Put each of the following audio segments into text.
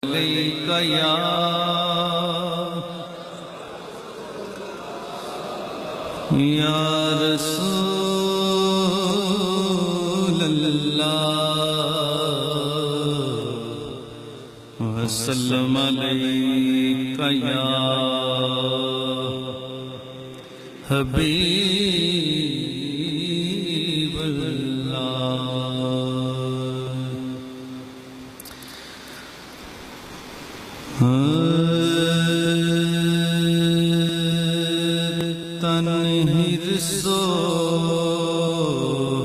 अलैका या रसूल अल्लाह वसल्लम अलैका या हबीब तन हिरसो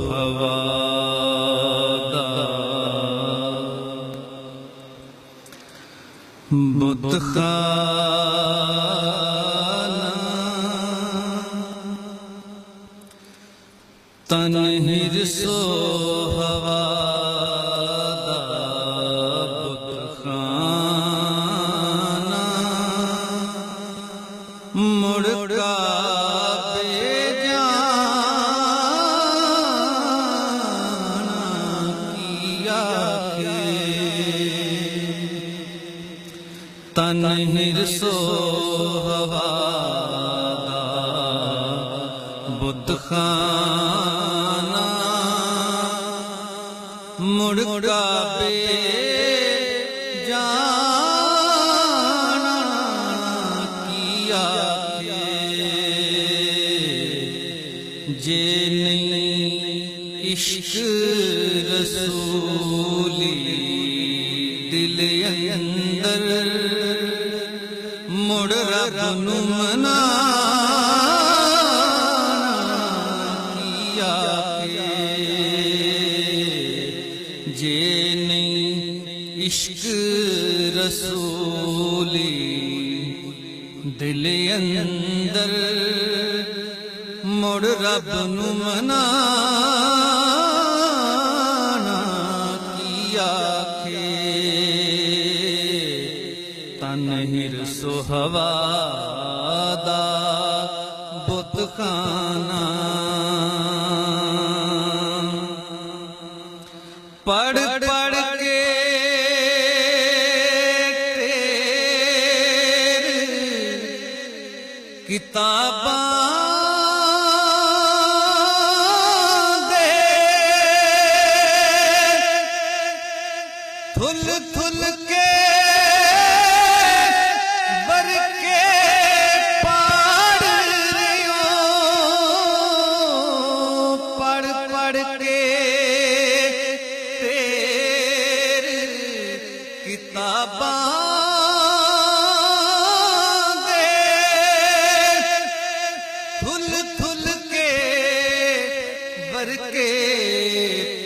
हवादा बुतखाना तन हिरसो हवादा बुतखाना मुड़का तन हिरसो हवादा बुतखाना मुड़का बे जाना किया जे नहीं इश्क रसूली दिल अंदर मुड़ रब नू मनाना किया जे नहीं इश्क रसूली दिल अंदर मुड़ रब नू मनाना किया तन हिरसो हवादा बुतखाना पढ़ पढ़ के किताबां दे थुल थुल के किताबां दे थुल थुल के बर के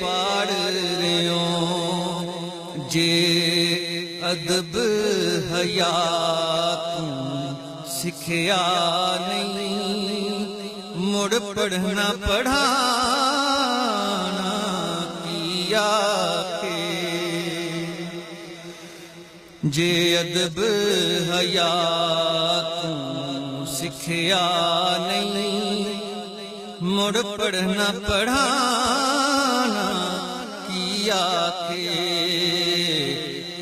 पाड़ रहे हो जे अदब हया सिखया नहीं मुड़ पढ़ना पढ़ाना किया जे अदब हया सिखया नहीं मुड़ पढ़ना पढ़ाना किया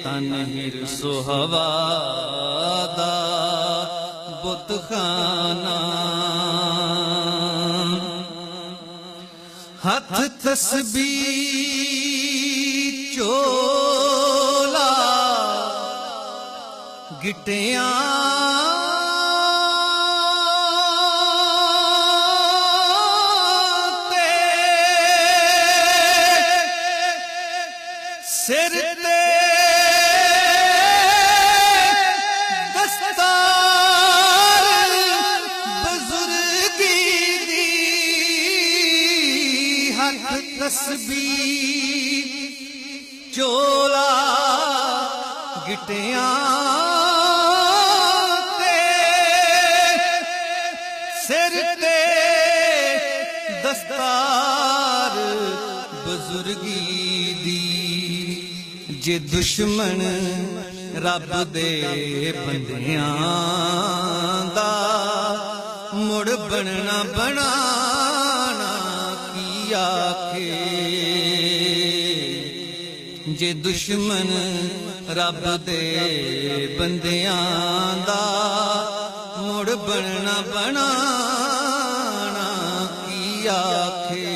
तन हिरसो हवादा बुतखाना हथ तस्बीह चोला गिटियां ते सिर ते दस्तार बुजुर्गी दी हथ तस्बीह चोला गिटियां सिर ते दस्तार बुजुर्गी दी जे दुश्मन रब दे बंदियां दा मुड़ बनना बनाना किया जे दुश्मन रब दे बंदियां दा मुड़ बनना बनाना की आखे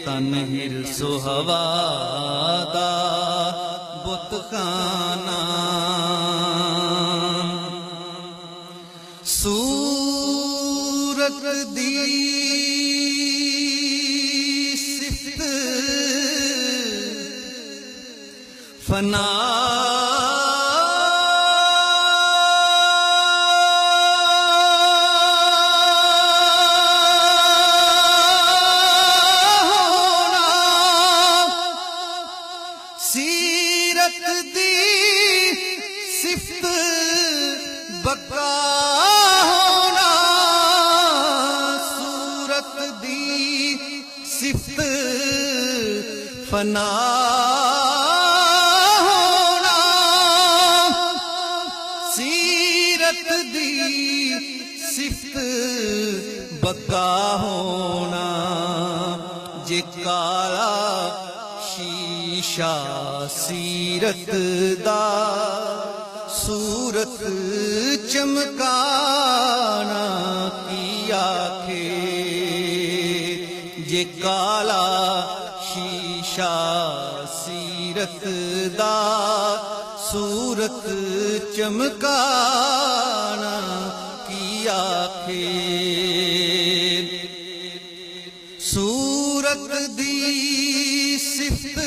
तन हिर सुहवा दा बुत खाना सूरत दी सिफ्त फना सीरत दी सिफ्त बका होना सूरत दी सिफ्त फना होना सीरत दी सिफ्त बका होना जे काला शीशा सीरत दा सूरत चमकाना की आखे जे काला शीशा सीरत दा सूरत चमकाना की आखे सूरत दी सिफ्त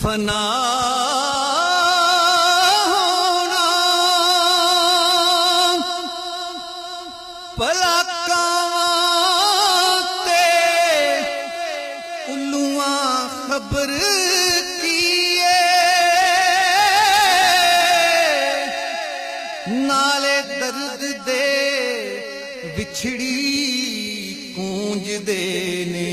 फना होना भला कावां ते उल्लुआं खबर कीए नाले दर्द दे विछड़ी गूंजदे ने।